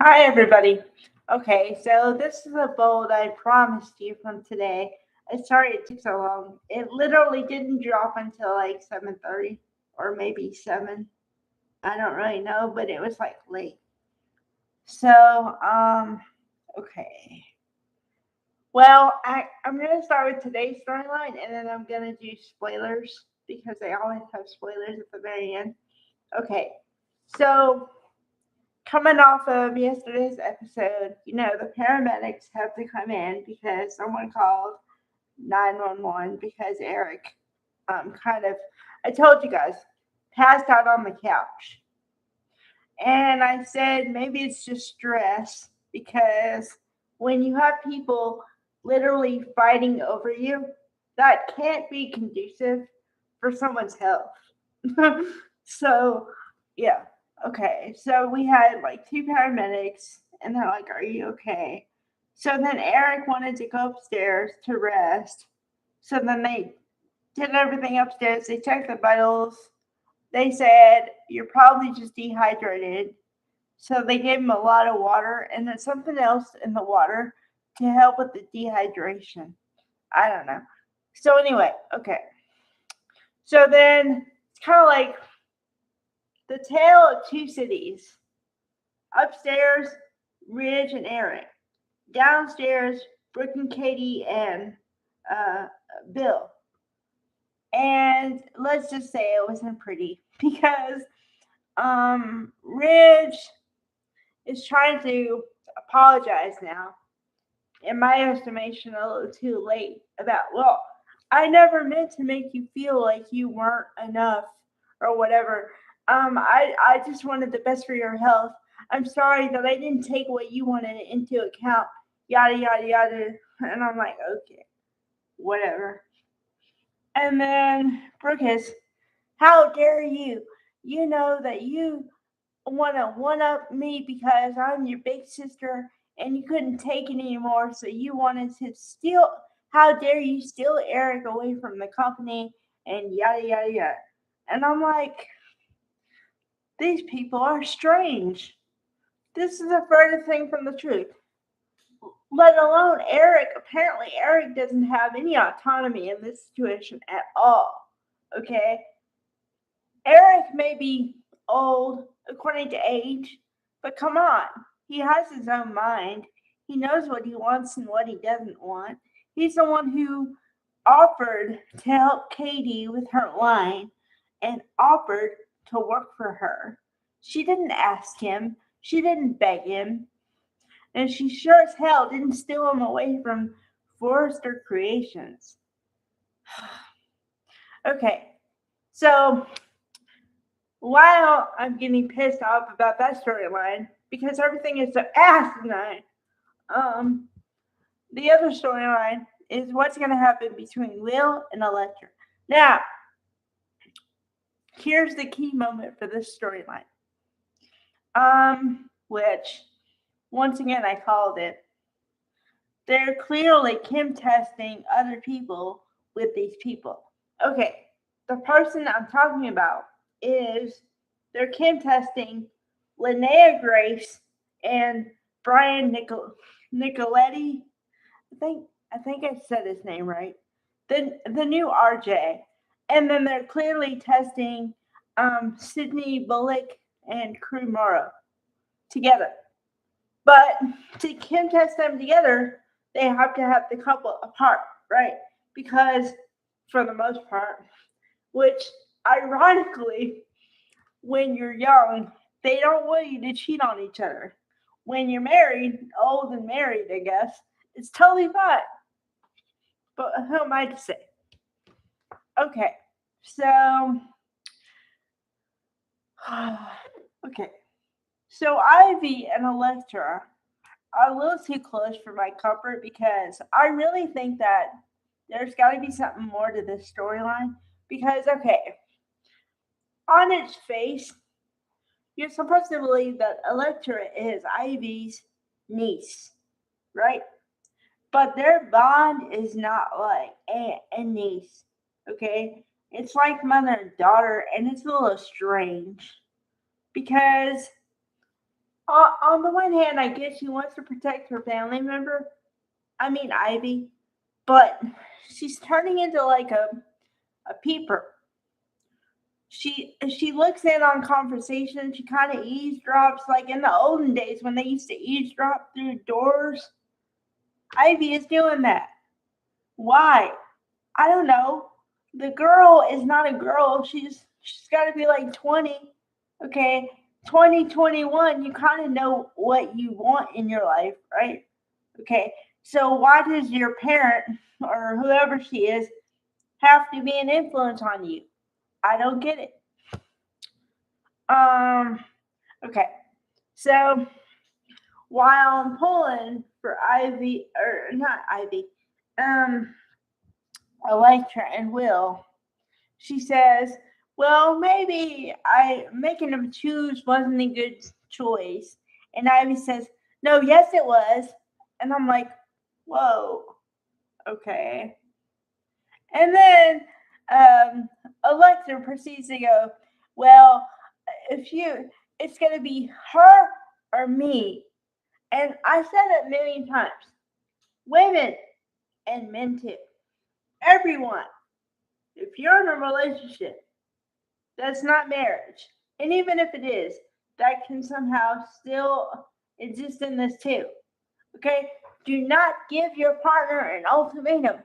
Hi, everybody. Okay, so this is a bold I promised you from today. I'm sorry it took so long. It literally didn't drop until like 7:30 or maybe 7. I don't really know, but it was like late. So, okay. Well, I'm going to start with today's storyline and then I'm going to do spoilers because they always have spoilers at the very end. Okay, so coming off of yesterday's episode, the paramedics have to come in because someone called 911 because Eric I told you guys, passed out on the couch. And I said maybe it's just stress because when you have people literally fighting over you, that can't be conducive for someone's health. So, yeah. Okay. So we had like two paramedics, and they're like, "Are you okay?" So then Eric wanted to go upstairs to rest. So then they did everything upstairs. They checked the vitals. They said, "You're probably just dehydrated." So they gave him a lot of water and then something else in the water to help with the dehydration. I don't know. So, anyway, okay. So then it's kind of like the tale of two cities. Upstairs, Ridge and Eric. Downstairs, Brooke and Katie and uh, Bill. And let's just say it wasn't pretty because Ridge is trying to apologize now. In my estimation, a little too late about, well, I never meant to make you feel like you weren't enough or whatever. I just wanted the best for your health. I'm sorry that I didn't take what you wanted into account, yada, yada, yada. And I'm like, okay, whatever. And then Brooke is, how dare you? You know that you want to one up me because I'm your big sister and you couldn't take it anymore. So you wanted to steal. How dare you steal Eric away from the company and yada, yada, yada. And I'm like, these people are strange. This is the furthest thing from the truth. Let alone Eric. Apparently, Eric doesn't have any autonomy in this situation at all. Okay? Eric may be old according to age, but come on. He has his own mind. He knows what he wants and what he doesn't want. He's the one who offered to help Katie with her line and offered to work for her. She didn't ask him, she didn't beg him, and she sure as hell didn't steal him away from Forrester Creations. Okay, so while I'm getting pissed off about that storyline because everything is so asinine, um, the other storyline is what's going to happen between Will and Electra. Now, here's the key moment for this storyline. Which once again I called it. They're clearly Kim testing other people with these people. Okay, the person I'm talking about is they're Kim testing Linnea Grace and Brian Nicoletti. I think I said his name right. The new RJ, and then they're clearly testing Sydney Bullock and Crew Morrow together. But to Kim test them together, they have to have the couple apart, right? Because for the most part, which ironically, when you're young, they don't want you to cheat on each other. When you're married, old and married, I guess, it's totally fine. But who am I to say? Okay, so okay, so Ivy and Electra are a little too close for my comfort because I really think that there's got to be something more to this storyline. Because okay, on its face, you're supposed to believe that Electra is Ivy's niece, right? But their bond is not like aunt and niece, okay? It's like mother and daughter, and it's a little strange because On the one hand, I guess she wants to protect her family member. I mean, Ivy. But she's turning into like a peeper. She looks in on conversation. She kind of eavesdrops, like in the olden days when they used to eavesdrop through doors. Ivy is doing that. Why? I don't know. The girl is not a girl. She's got to be like 20. Okay, 2021. You kind of know what you want in your life, right? Okay. So why does your parent or whoever she is have to be an influence on you? I don't get it. Um. Okay. So while I'm pulling for Ivy or not Ivy, um, Electra and Will, she says, "Well, maybe I making them choose wasn't a good choice." And Ivy says, "No, yes, it was." And I'm like, "Whoa, okay." And then Electra proceeds to go, "Well, if you, it's going to be her or me." And I said it a million times. Women and men too. Everyone. If you're in a relationship, that's not marriage. And even if it is, that can somehow still exist in this too. Okay? Do not give your partner an ultimatum.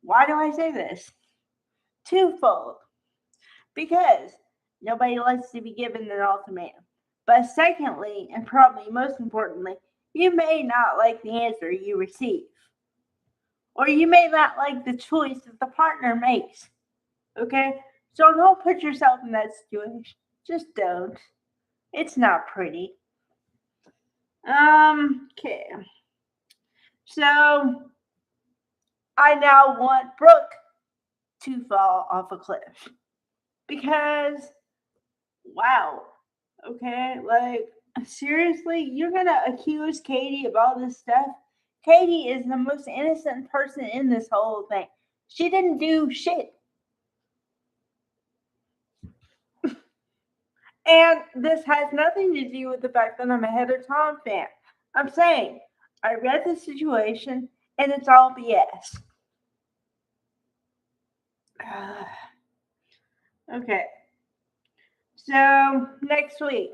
Why do I say this? Twofold. Because nobody likes to be given an ultimatum. But secondly, and probably most importantly, you may not like the answer you receive. Or you may not like the choice that the partner makes. Okay? So don't put yourself in that situation. Just don't. It's not pretty. Okay. So I now want Brooke to fall off a cliff. Because wow. Okay, like seriously, you're gonna accuse Katie of all this stuff? Katie is the most innocent person in this whole thing. She didn't do shit. And this has nothing to do with the fact that I'm a Heather Tom fan. I'm saying I read the situation and it's all BS. Okay, so next week,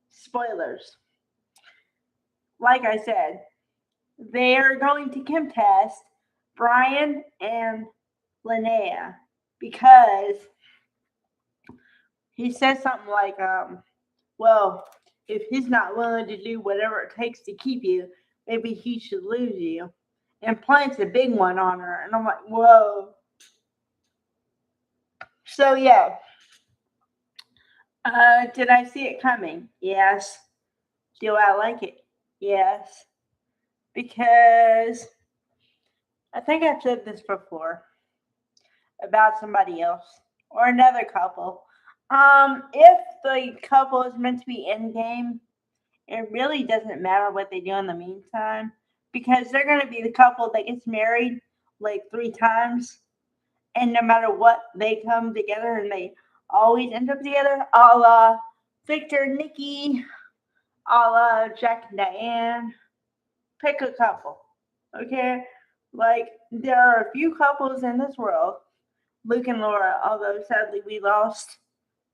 spoilers. Like I said, they are going to contest Brian and Linnea because he says something like, well, if he's not willing to do whatever it takes to keep you, maybe he should lose you. And plants a big one on her. And I'm like, whoa. So, yeah. Did I see it coming? Yes. Do I like it? Yes. Because I think I've said this before about somebody else or another couple. If the couple is meant to be in game, it really doesn't matter what they do in the meantime because they're going to be the couple that gets married like 3 times, and no matter what, they come together and they always end up together, a la Victor, Nikki, a la Jack and Diane. Pick a couple, okay? Like, there are a few couples in this world, Luke and Laura, although sadly we lost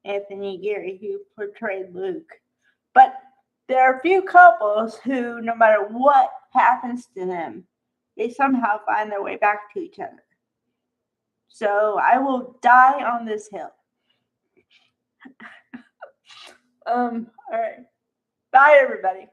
Anthony Geary, who portrayed Luke. But there are a few couples who, no matter what happens to them, they somehow find their way back to each other. So I will die on this hill. All right. Bye, everybody.